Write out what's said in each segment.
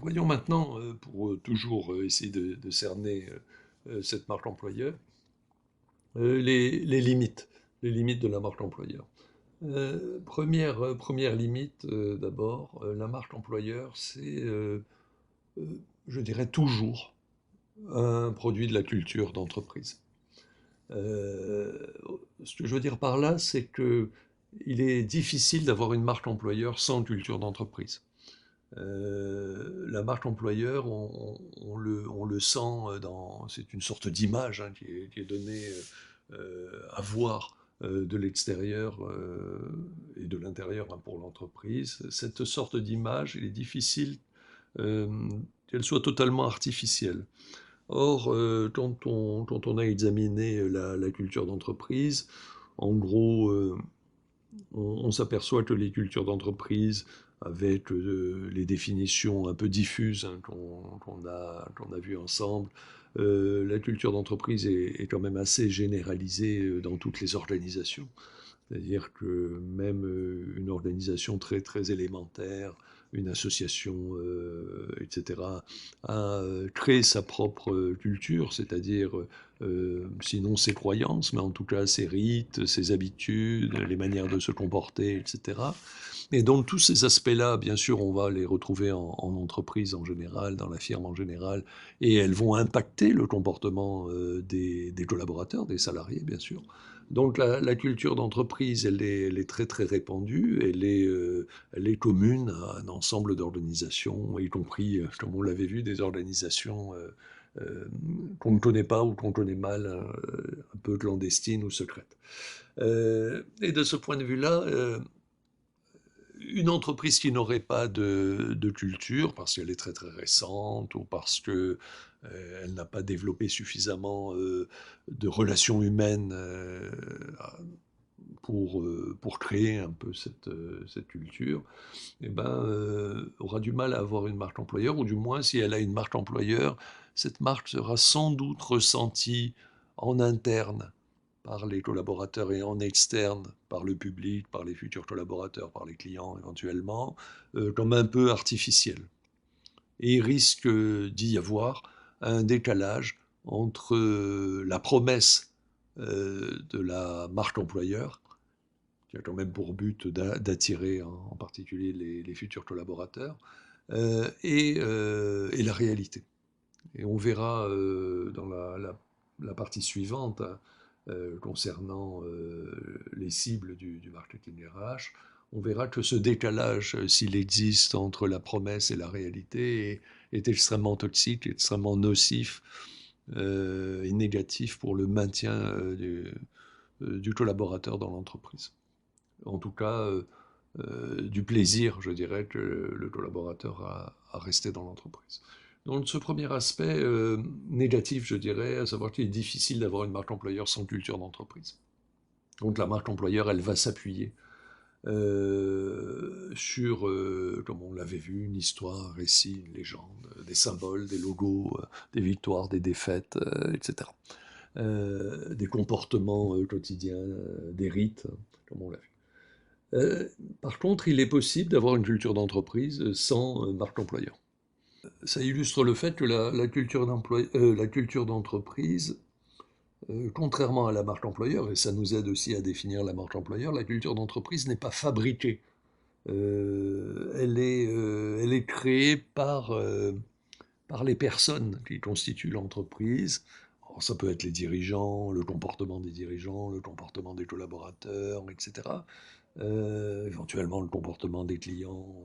Voyons maintenant, pour toujours essayer de cerner cette marque employeur, les limites de la marque employeur. Première limite, d'abord, la marque employeur, c'est, euh, je dirais, toujours un produit de la culture d'entreprise. Euh, Ce que je veux dire par là, c'est que il est difficile d'avoir une marque employeur sans culture d'entreprise. La marque employeur, on le sent dans, c'est une sorte d'image hein, qui est donnée à voir de l'extérieur et de l'intérieur hein, pour l'entreprise. Cette sorte d'image, il est difficile euh, qu'elle soit totalement artificielle. Or, quand on a examiné la culture d'entreprise, en gros, on s'aperçoit que les cultures d'entreprise, avec les définitions un peu diffuses hein, qu'on a vues ensemble, la culture d'entreprise est quand même assez généralisée dans toutes les organisations. C'est-à-dire que même une organisation très, très élémentaire, une association, etc., a créé sa propre culture, c'est-à-dire, sinon ses croyances, mais en tout cas ses rites, ses habitudes, les manières de se comporter, etc. Et donc tous ces aspects-là, bien sûr, on va les retrouver en entreprise en général, dans la firme en général, et elles vont impacter le comportement des collaborateurs, des salariés, bien sûr. Donc la culture d'entreprise, elle est très très répandue, elle est commune à un ensemble d'organisations, y compris, comme on l'avait vu, des organisations qu'on ne connaît pas ou qu'on connaît mal, un peu clandestines ou secrètes. Et de ce point de vue-là, une entreprise qui n'aurait pas de culture, parce qu'elle est très très récente, ou parce que elle n'a pas développé suffisamment de relations humaines pour créer un peu cette culture, eh ben, aura du mal à avoir une marque employeur, ou du moins si elle a une marque employeur, cette marque sera sans doute ressentie en interne par les collaborateurs et en externe par le public, par les futurs collaborateurs, par les clients éventuellement, comme un peu artificielle. Et il risque d'y avoir un décalage entre la promesse de la marque employeur, qui a quand même pour but d'attirer en particulier les futurs collaborateurs, et la réalité. Et on verra dans la partie suivante hein, concernant les cibles du marketing RH, on verra que ce décalage, s'il existe entre la promesse et la réalité, est extrêmement toxique, extrêmement nocif et négatif pour le maintien du collaborateur dans l'entreprise. En tout cas, du plaisir, je dirais, que le collaborateur a resté dans l'entreprise. Donc ce premier aspect négatif, je dirais, à savoir qu'il est difficile d'avoir une marque employeur sans culture d'entreprise. Donc la marque employeur, elle va s'appuyer sur, comme on l'avait vu, une histoire, un récit, une légende, des symboles, des logos, des victoires, des défaites, etc. Des comportements quotidiens, des rites, comme on l'a vu. Euh, Par contre, il est possible d'avoir une culture d'entreprise sans marque employeur. Ça illustre le fait que la culture d'entreprise, contrairement à la marque employeur, et ça nous aide aussi à définir la marque employeur, la culture d'entreprise n'est pas fabriquée. Elle est créée par les personnes qui constituent l'entreprise. Alors, ça peut être les dirigeants, le comportement des dirigeants, le comportement des collaborateurs, etc. Éventuellement le comportement des clients.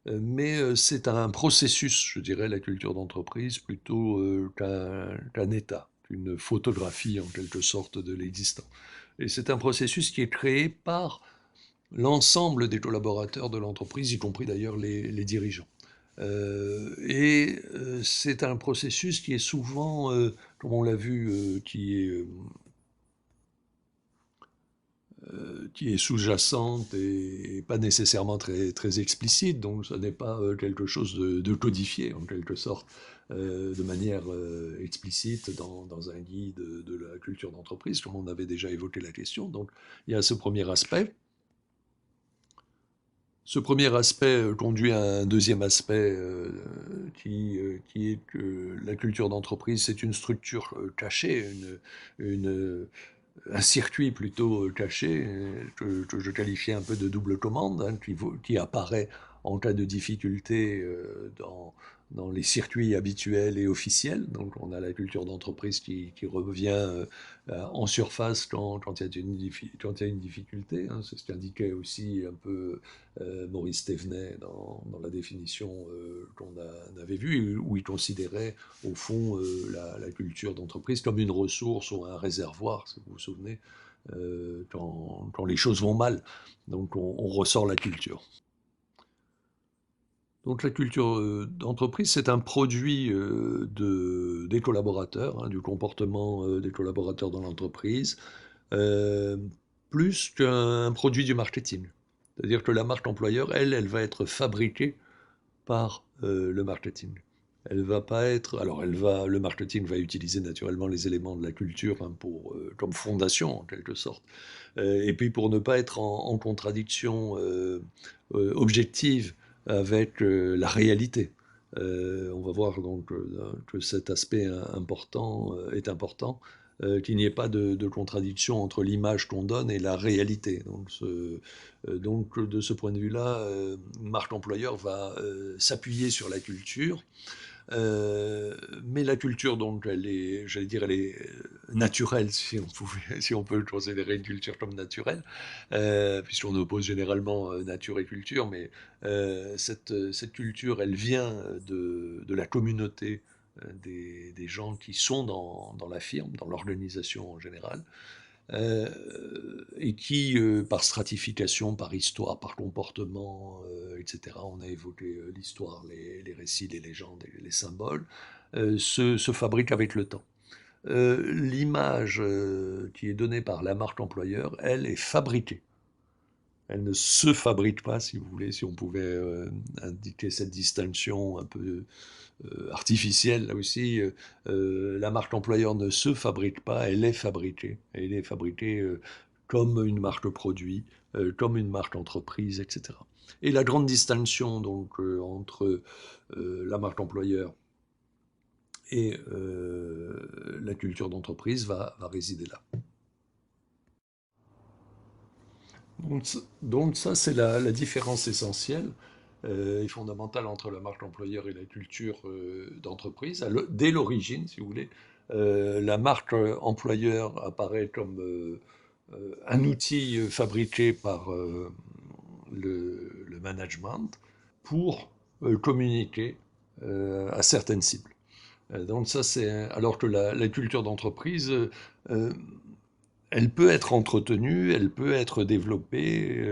Mais c'est un processus, je dirais, la culture d'entreprise, plutôt qu'un état, une photographie en quelque sorte de l'existant. Et c'est un processus qui est créé par l'ensemble des collaborateurs de l'entreprise, y compris d'ailleurs les dirigeants. C'est un processus qui est souvent, comme on l'a vu, qui est sous-jacente et pas nécessairement très, très explicite, donc ce n'est pas quelque chose de codifié en quelque sorte, de manière explicite dans un guide de la culture d'entreprise, comme on avait déjà évoqué la question. Donc il y a ce premier aspect. Ce premier aspect conduit à un deuxième aspect qui est que la culture d'entreprise, c'est une structure cachée, un circuit plutôt caché, que je qualifiais un peu de double commande, hein, qui apparaît en cas de difficulté dans les circuits habituels et officiels. Donc on a la culture d'entreprise qui revient en surface quand il y a quand il y a une difficulté, hein. C'est ce qu'indiquait aussi un peu Maurice Thévenet dans la définition qu'on avait vue, où il considérait au fond la culture d'entreprise comme une ressource ou un réservoir, si vous vous souvenez, quand les choses vont mal. Donc on ressort la culture. Donc la culture d'entreprise, c'est un produit des collaborateurs, hein, du comportement des collaborateurs dans l'entreprise, euh, plus qu'un produit du marketing. C'est-à-dire que la marque employeur, elle va être fabriquée par le marketing. Elle va pas être. Alors, le marketing va utiliser naturellement les éléments de la culture, hein, comme fondation en quelque sorte. Et puis pour ne pas être en contradiction objective avec la réalité. On va voir donc que cet aspect important est important, qu'il n'y ait pas de contradiction entre l'image qu'on donne et la réalité. Donc de ce point de vue-là, marque employeur va s'appuyer sur la culture, mais la culture, donc, elle est, j'allais dire, elle est naturelle, si on peut considérer une culture comme naturelle, puisqu'on oppose généralement nature et culture, mais cette culture, elle vient de la communauté des gens qui sont dans la firme, dans l'organisation en général, euh, et qui, par stratification, par histoire, par comportement, etc., on a évoqué l'histoire, les récits, les légendes, les symboles, se fabriquent avec le temps. L'image qui est donnée par la marque employeur, elle est fabriquée. Elle ne se fabrique pas, si vous voulez, si on pouvait indiquer cette distinction un peu artificielle, là aussi. La marque employeur ne se fabrique pas, elle est fabriquée. Elle est fabriquée comme une marque produit, comme une marque entreprise, etc. Et la grande distinction donc entre la marque employeur et la culture d'entreprise va résider là. Donc ça, c'est la différence essentielle et fondamentale entre la marque employeur et la culture d'entreprise. Dès l'origine, si vous voulez, la marque employeur apparaît comme un outil fabriqué par le management pour communiquer à certaines cibles. Donc ça, c'est alors que la culture d'entreprise, euh, elle peut être entretenue, elle peut être développée,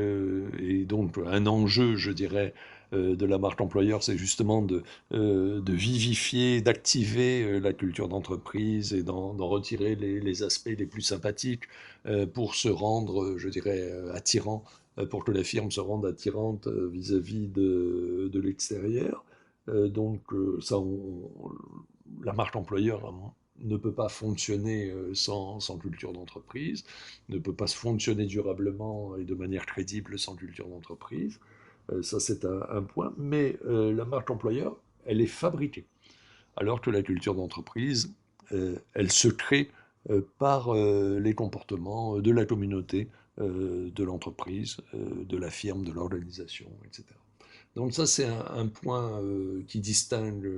et donc un enjeu, je dirais, de la marque employeur, c'est justement de vivifier, d'activer la culture d'entreprise et d'en retirer les aspects les plus sympathiques pour se rendre, je dirais, attirant, pour que la firme se rende attirante vis-à-vis de l'extérieur. La marque employeur ne peut pas fonctionner sans culture d'entreprise, ne peut pas fonctionner durablement et de manière crédible sans culture d'entreprise. Ça, c'est un point. Mais la marque employeur, elle est fabriquée. Alors que la culture d'entreprise, elle se crée par les comportements de la communauté, de l'entreprise, de la firme, de l'organisation, etc. Donc ça, c'est un point qui distingue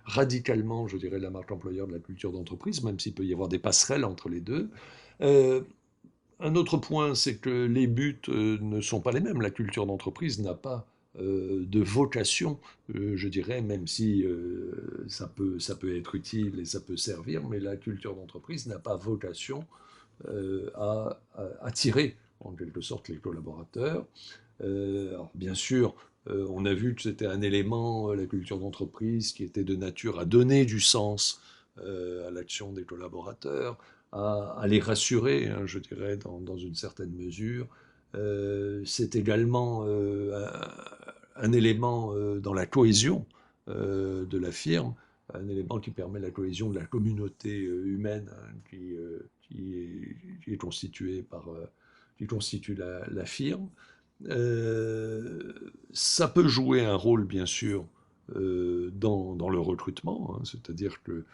radicalement, je dirais, la marque employeur de la culture d'entreprise, même s'il peut y avoir des passerelles entre les deux. Euh, un autre point, c'est que les buts ne sont pas les mêmes. La culture d'entreprise n'a pas de vocation, je dirais, même si ça peut être utile et ça peut servir, mais la culture d'entreprise n'a pas vocation à attirer en quelque sorte les collaborateurs. Alors, bien sûr, on a vu que c'était un élément, la culture d'entreprise, qui était de nature à donner du sens à l'action des collaborateurs, à les rassurer, hein, je dirais, dans une certaine mesure. C'est également un élément dans la cohésion de la firme, un élément qui permet la cohésion de la communauté humaine, hein, qui est constituée qui constitue la firme. Ça peut jouer un rôle, bien sûr, dans le recrutement, hein, c'est-à-dire que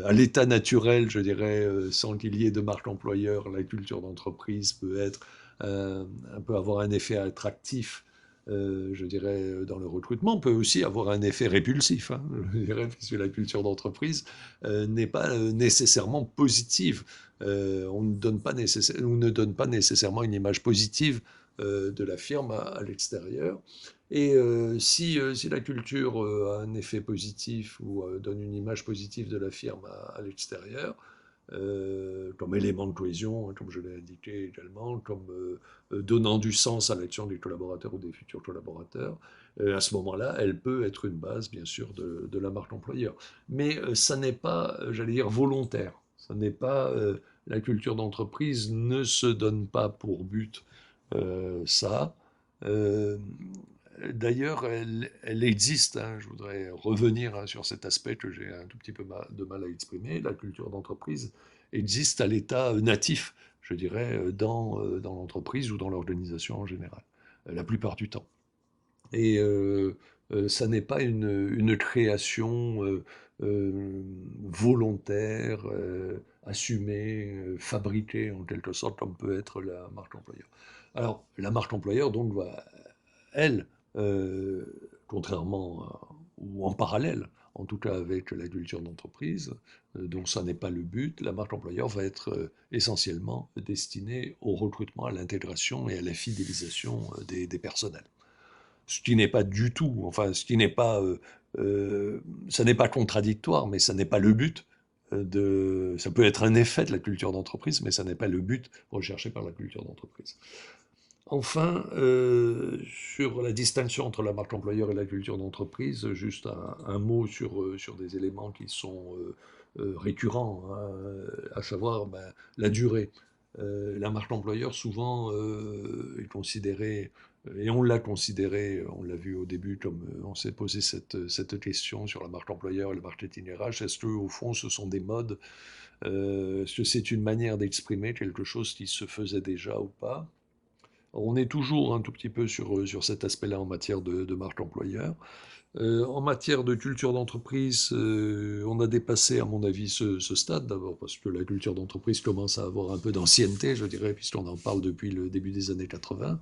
à l'état naturel, je dirais, sans qu'il y ait de marque employeur, la culture d'entreprise peut être peut avoir un effet attractif, je dirais, dans le recrutement, peut aussi avoir un effet répulsif, hein, je dirais, puisque la culture d'entreprise n'est pas nécessairement positive. On ne donne pas nécessairement une image positive de la firme à l'extérieur. Et si la culture a un effet positif ou donne une image positive de la firme à l'extérieur, comme élément de cohésion, hein, comme je l'ai indiqué également, comme donnant du sens à l'action des collaborateurs ou des futurs collaborateurs, à ce moment-là, elle peut être une base, bien sûr, de la marque employeur. Mais ça n'est pas, j'allais dire, volontaire. Ça n'est pas, la culture d'entreprise ne se donne pas pour but ça. Euh, D'ailleurs, elle existe, hein, je voudrais revenir hein, sur cet aspect que j'ai un tout petit peu de mal à exprimer. La culture d'entreprise existe à l'état natif, je dirais, dans l'entreprise ou dans l'organisation en général, la plupart du temps. Et ça n'est pas une création volontaire, assumée, fabriquée en quelque sorte, comme peut être la marque employeur. Alors, la marque employeur, donc, va, elle, euh, contrairement ou en parallèle, en tout cas avec la culture d'entreprise, dont ça n'est pas le but, la marque employeur va être essentiellement destinée au recrutement, à l'intégration et à la fidélisation des personnels. Ce qui n'est pas du tout, enfin, ce qui n'est pas, ça n'est pas contradictoire, mais ça n'est pas le but. Ça peut être un effet de la culture d'entreprise, mais ça n'est pas le but recherché par la culture d'entreprise. Enfin, sur la distinction entre la marque employeur et la culture d'entreprise, juste un mot sur des éléments qui sont récurrents, hein, à savoir ben, la durée. La marque employeur, souvent, est considérée, et on l'a considéré, on l'a vu au début, comme on s'est posé cette question sur la marque employeur et le marketing RH, est-ce que au fond ce sont des modes, est-ce que c'est une manière d'exprimer quelque chose qui se faisait déjà ou pas? On est toujours un tout petit peu sur cet aspect-là en matière de marque employeur. En matière de culture d'entreprise, on a dépassé, à mon avis, ce stade, d'abord parce que la culture d'entreprise commence à avoir un peu d'ancienneté, je dirais, puisqu'on en parle depuis le début des années 80.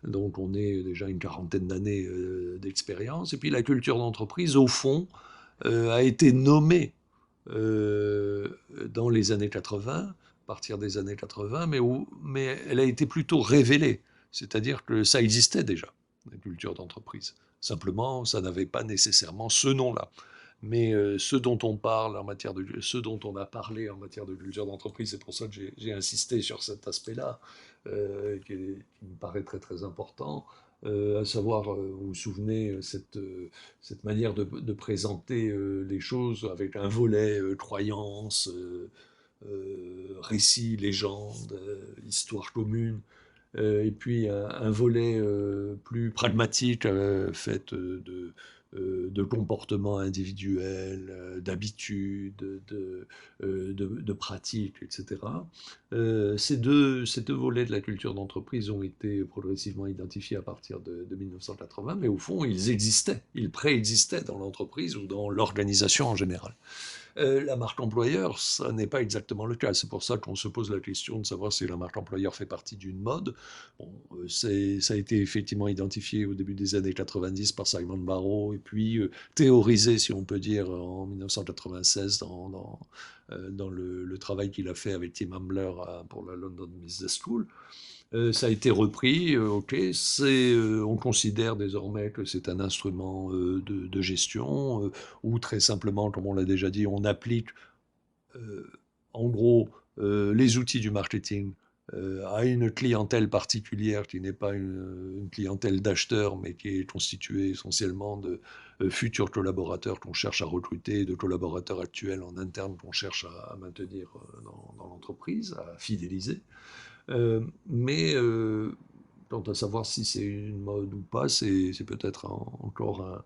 Donc on est déjà une quarantaine d'années d'expérience. Et puis la culture d'entreprise, au fond, a été nommée euh, dans les années 80, à partir des années 80, mais elle a été plutôt révélée. C'est-à-dire que ça existait déjà, la culture d'entreprise. Simplement, ça n'avait pas nécessairement ce nom-là. Mais ce dont on parle en matière de, ce dont on a parlé en matière de culture d'entreprise, c'est pour ça que j'ai insisté sur cet aspect-là, qui me paraît très très important, à savoir, vous vous souvenez, cette manière de présenter les choses avec un volet croyance, récit, légende, histoire commune, et puis un volet plus pragmatique, fait de comportements individuels, d'habitudes, de pratiques, etc. Ces deux volets de la culture d'entreprise ont été progressivement identifiés à partir de 1980, mais au fond, ils existaient, ils préexistaient dans l'entreprise ou dans l'organisation en général. La marque employeur, ça n'est pas exactement le cas. C'est pour ça qu'on se pose la question de savoir si la marque employeur fait partie d'une mode. Bon, ça a été effectivement identifié au début des années 90 par Simon Barrow et puis théorisé, si on peut dire, en 1996 dans le travail qu'il a fait avec Tim Ambler pour la London Business School. Ça a été repris, ok, on considère désormais que c'est un instrument de gestion, ou très simplement, comme on l'a déjà dit, on applique euh, en gros les outils du marketing à une clientèle particulière qui n'est pas une clientèle d'acheteurs, mais qui est constituée essentiellement de futurs collaborateurs qu'on cherche à recruter, de collaborateurs actuels en interne qu'on cherche à maintenir dans l'entreprise, à fidéliser. Mais quant à savoir si c'est une mode ou pas, c'est peut-être encore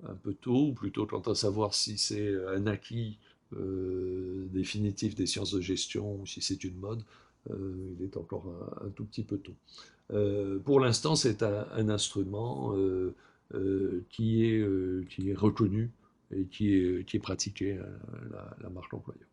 un peu tôt, ou plutôt quant à savoir si c'est un acquis définitif des sciences de gestion ou si c'est une mode, Il est encore un tout petit peu tôt. Pour l'instant, c'est un instrument qui est reconnu et qui est pratiqué, la marche employeur.